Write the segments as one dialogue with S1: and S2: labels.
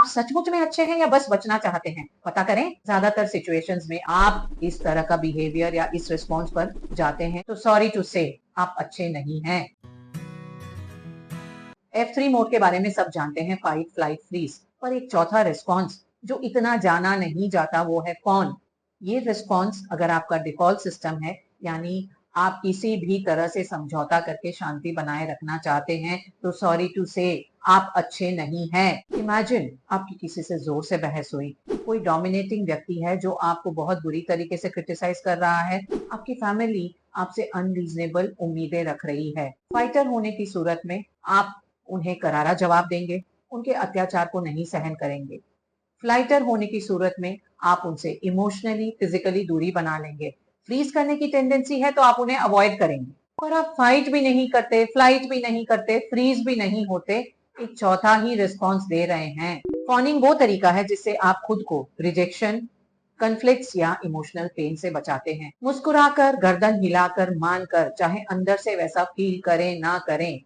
S1: आप सचमुच में अच्छे हैं या बस बचना चाहते हैं? पता करें। ज्यादातर सिचुएशंस में आप इस तरह का बिहेवियर या इस रिस्पॉन्स पर जाते हैं तो सॉरी टू से आप अच्छे नहीं हैं। F3 मोड के बारे में सब जानते हैं, फाइट फ्लाइट फ्रीज। पर एक चौथा रिस्पॉन्स जो इतना जाना नहीं जाता वो है फॉन। ये रिस्पॉन्स अगर आपका डिफॉल्ट सिस्टम है, यानी आप किसी भी तरह से समझौता करके शांति बनाए रखना चाहते हैं, तो सॉरी टू से आप अच्छे नहीं हैं। इमेजिन आपकी किसी से जोर से बहस हुई, कोई डोमिनेटिंग व्यक्ति है जो आपको बहुत बुरी तरीके से क्रिटिसाइज कर रहा है, आपकी फैमिली आपसे अनरीजनेबल उम्मीदें रख रही है। फाइटर होने की सूरत में आप उन्हें करारा जवाब देंगे, उनके अत्याचार को नहीं सहन करेंगे। फ्लाइटर होने की सूरत में आप उनसे इमोशनली फिजिकली दूरी बना लेंगे। फ्रीज करने की टेंडेंसी है तो आप उन्हें अवॉइड करेंगे। और आप फाइट भी नहीं करते, फ्लाइट भी नहीं करते, फ्रीज भी नहीं होते, एक चौथा ही रिस्पॉन्स दे रहे हैं। फॉनिंग वो तरीका है जिससे आप खुद को रिजेक्शन, कन्फ्लिक्ट्स या इमोशनल पेन से बचाते हैं। मुस्कुराकर, गर्दन हिलाकर, मानकर, चाहे अंदर से वैसा फील करें ना करें,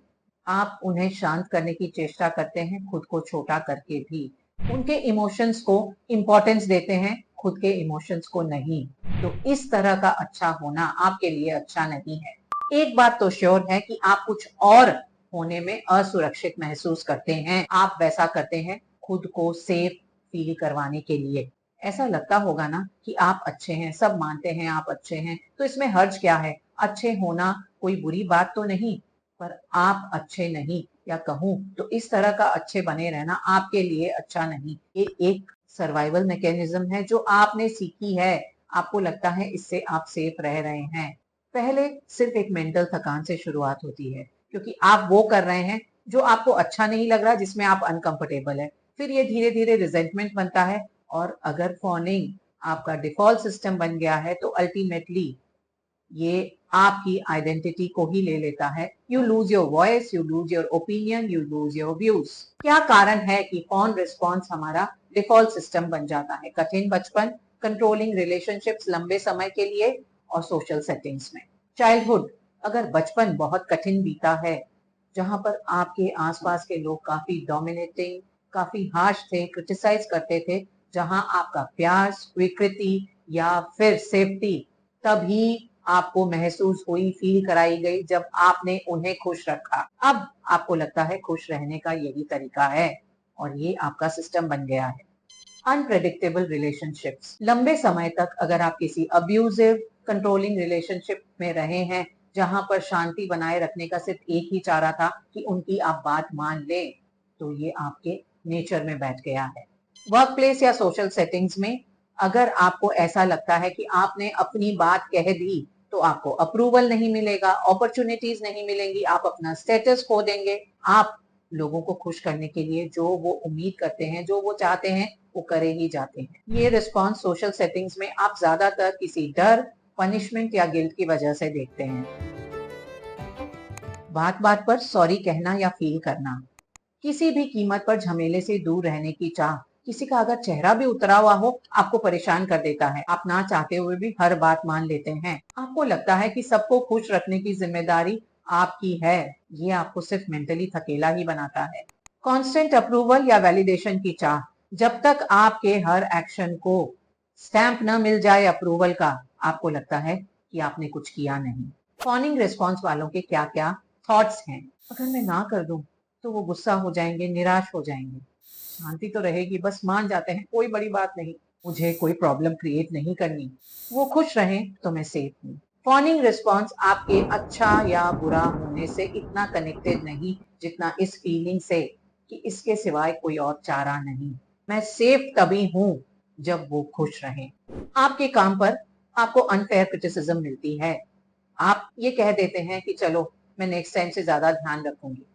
S1: आप उन्हें शांत करने की चेष्टा करते हैं, खुद को छोटा करके भी। उनके इमोशंस को इंपॉर्टेंस देते हैं, खुद के इमोशंस को नहीं। तो इस तरह का अच्छा होना आपके लिए अच्छा नहीं है। एक बात तो श्योर है कि आप कुछ और होने में असुरक्षित महसूस करते हैं। आप वैसा करते हैं खुद को सेफ फील करवाने के लिए। ऐसा लगता होगा ना कि आप अच्छे हैं, सब मानते हैं आप अच्छे हैं, तो इसमें हर्ज क्या है? अच्छे होना कोई बुरी बात तो नहीं, पर आप अच्छे नहीं, या कहूं तो इस तरह का अच्छे बने रहना आपके लिए अच्छा नहीं। ये एक सर्वाइवल मैकेनिज्म है जो आपने सीखी है। आपको लगता है इससे आप सेफ रह रहे हैं। पहले सिर्फ एक मेंटल थकान से शुरुआत होती है, क्योंकि आप वो कर रहे हैं जो आपको अच्छा नहीं लग रहा, जिसमें आप अनकंफर्टेबल है। फिर ये धीरे धीरे रिजेंटमेंट बनता है, और अगर फॉनिंग आपका डिफॉल्ट सिस्टम बन गया है तो अल्टीमेटली ये आपकी आइडेंटिटी को ही ले लेता है। You lose your voice, you lose your opinion, you lose your views. क्या कारण है कि फॉन रिस्पॉन्स हमारा डिफॉल्ट सिस्टम बन जाता है? कठिन बचपन, कंट्रोलिंग रिलेशनशिप्स लंबे समय के लिए, और सोशल सेटिंग्स में। चाइल्डहुड, अगर बचपन बहुत कठिन बीता है, जहां पर आपके आसपास के लोग काफी डोमिनेटिंग, काफी हार्श थे, क्रिटिसाइज करते थे, जहां आपका प्यार, स्वीकृति या फिर सेफ्टी तभी आपको महसूस हुई, फील कराई गई जब आपने उन्हें खुश रखा। अब आपको लगता है खुश रहने का यही तरीका है, और ये आपका सिस्टम बन गया है। अनप्रेडिक्टेबल रिलेशनशिप्स, लंबे समय तक अगर आप किसी अब्यूजिव, कंट्रोलिंग रिलेशनशिप में रहे हैं, जहां पर शांति बनाए रखने का सिर्फ एक ही चारा था कि उनकी आप बात मान लें, तो ये आपके नेचर में बैठ गया है। वर्क प्लेस या सोशल सेटिंग्स में अगर आपको ऐसा लगता है कि आपने अपनी बात कह दी तो आपको अप्रूवल नहीं मिलेगा, अपॉर्चुनिटीज नहीं मिलेंगी, आप अपना स्टेटस खो देंगे। आप लोगों को खुश करने के लिए जो वो उम्मीद करते हैं, जो वो चाहते हैं, वो करे ही जाते हैं। ये रिस्पॉन्स सोशल सेटिंग्स में आप ज्यादातर किसी डर, पनिशमेंट या गिल्ट की वजह से देखते हैं। बात बात पर सॉरी कहना या फील करना, किसी भी कीमत पर झमेले से दूर रहने की चाह, किसी का अगर चेहरा भी उतरा हुआ हो आपको परेशान कर देता है। आप ना चाहते हुए भी हर बात मान लेते हैं। आपको लगता है कि सबको खुश रखने की जिम्मेदारी आपकी है। ये आपको सिर्फ मेंटली थकेला ही बनाता है। कांस्टेंट अप्रूवल या वैलिडेशन की चाह, जब तक आपके हर एक्शन को स्टैंप न मिल जाए अप्रूवल का, आपको लगता है कि आपने कुछ किया नहीं। फॉनिंग रिस्पॉन्स वालों के क्या क्या थॉट्स हैं? अगर मैं ना कर दूं तो वो गुस्सा हो जाएंगे, निराश हो जाएंगे। शांति तो रहेगी, बस मान जाते हैं, कोई बड़ी बात नहीं, मुझे कोई प्रॉब्लम क्रिएट नहीं करनी, वो खुश रहें तो मैं सेफ हूँ। फॉनिंग रिस्पॉन्स आपके अच्छा या बुरा होने से इतना कनेक्टेड नहीं जितना इस फीलिंग से कि इसके सिवाय कोई और चारा नहीं। मैं सेफ तभी हूँ जब वो खुश रहें। आपके काम पर आपको अनफेयर क्रिटिसिज्म मिलती है, आप ये कह देते हैं कि चलो मैं नेक्स्ट टाइम से ज्यादा ध्यान रखूंगी।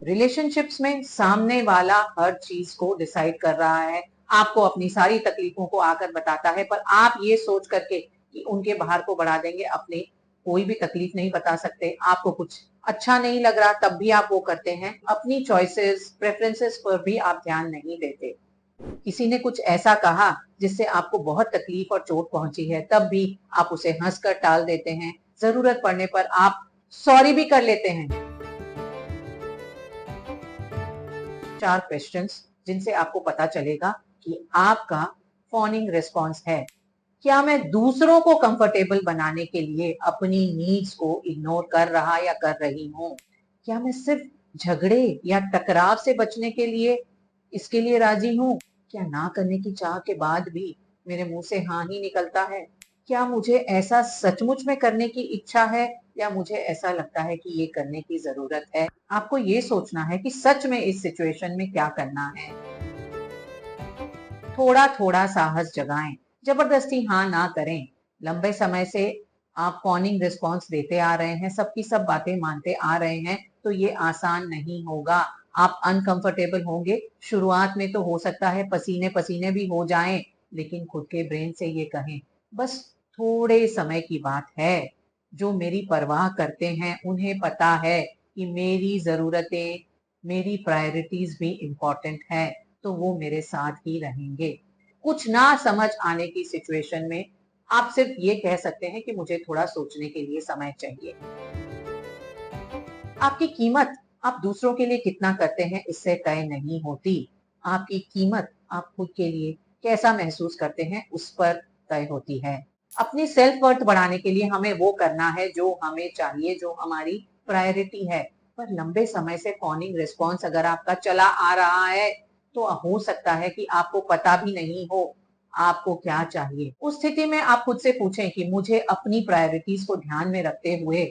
S1: रिलेशनशिप्स में सामने वाला हर चीज को डिसाइड कर रहा है, आपको अपनी सारी तकलीफों को आकर बताता है, पर आप ये सोच करके कि उनके भार को बढ़ा देंगे, अपने कोई भी तकलीफ नहीं बता सकते। आपको कुछ अच्छा नहीं लग रहा तब भी आप वो करते हैं। अपनी चॉइसेस, प्रेफरेंसेस पर भी आप ध्यान नहीं देते। किसी ने कुछ ऐसा कहा जिससे आपको बहुत तकलीफ और चोट पहुंची है, तब भी आप उसे हंसकर टाल देते हैं। जरूरत पड़ने पर आप सॉरी भी कर लेते हैं। 4 क्वेश्चंस जिनसे आपको पता चलेगा कि आपका फॉनिंग रिस्पॉन्स है। क्या मैं दूसरों को कंफर्टेबल बनाने के लिए अपनी नीड्स को इग्नोर कर रहा या कर रही हूँ? क्या मैं सिर्फ झगड़े या टकराव से बचने के लिए इसके लिए राजी हूँ? क्या ना करने की चाह के बाद भी मेरे मुंह से हाँ ही निकलता है? क्या मुझे ऐसा सचमुच में करने की इच्छा है या मुझे ऐसा लगता है कि ये करने की जरूरत है? आपको ये सोचना है कि सच में इस सिचुएशन में क्या करना है। थोड़ा थोड़ा साहस जगाएं, जबरदस्ती हाँ ना करें। लंबे समय से आप फॉनिंग रिस्पॉन्स देते आ रहे हैं, सबकी सब बातें मानते आ रहे हैं, तो ये आसान नहीं होगा। आप अनकंफर्टेबल होंगे, शुरुआत में तो हो सकता है पसीने पसीने भी हो जाएं, लेकिन खुद के ब्रेन से ये कहें, बस थोड़े समय की बात है। जो मेरी परवाह करते हैं उन्हें पता है कि मेरी जरूरतें, मेरी प्रायोरिटीज भी इम्पोर्टेंट है, तो वो मेरे साथ ही रहेंगे। कुछ ना समझ आने की सिचुएशन में आप सिर्फ ये कह सकते हैं कि मुझे थोड़ा सोचने के लिए समय चाहिए। आपकी कीमत आप दूसरों के लिए कितना करते हैं इससे तय नहीं होती। आपकी कीमत आप खुद के लिए कैसा महसूस करते हैं उस पर तय होती है। अपनी सेल्फ वर्थ बढ़ाने के लिए हमें वो करना है जो हमें चाहिए, जो हमारी प्रायोरिटी है। पर लंबे समय से फॉनिंग रिस्पॉन्स अगर आपका चला आ रहा है तो हो सकता है कि आपको पता भी नहीं हो आपको क्या चाहिए। उस स्थिति में आप खुद से पूछें कि मुझे अपनी प्रायोरिटीज को ध्यान में रखते हुए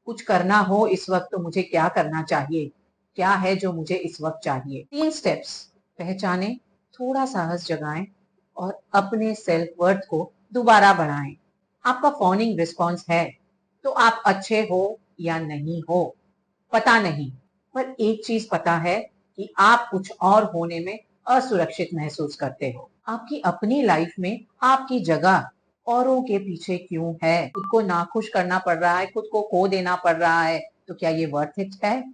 S1: कुछ करना हो इस वक्त तो मुझे क्या करना चाहिए, क्या है जो मुझे इस वक्त चाहिए। 3 स्टेप्स पहचानें, थोड़ा साहस जगाएं और अपने सेल्फ वर्थ को दोबारा बढ़ाएं। आपका फॉनिंग रिस्पॉन्स है तो आप अच्छे हो या नहीं हो पता नहीं, पर एक चीज पता है कि आप कुछ और होने में असुरक्षित महसूस करते हो। आपकी अपनी लाइफ में आपकी जगह औरों के पीछे क्यों है? खुद को नाखुश करना पड़ रहा है, खुद को खो देना पड़ रहा है, तो क्या ये वर्थ इट है?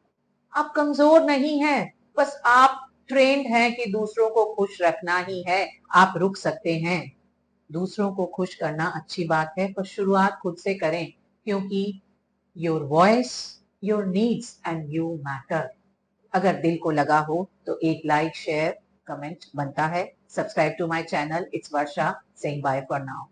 S1: आप कमजोर नहीं हैं, बस आप ट्रेंड हैं कि दूसरों को खुश रखना ही है। आप रुक सकते हैं। दूसरों को खुश करना अच्छी बात है, पर शुरुआत खुद से करें, क्योंकि your voice, your needs and you matter. अगर दिल को लगा हो तो एक लाइक, शेयर, कमेंट बनता है। Subscribe to my channel. It's Varsha saying bye for now.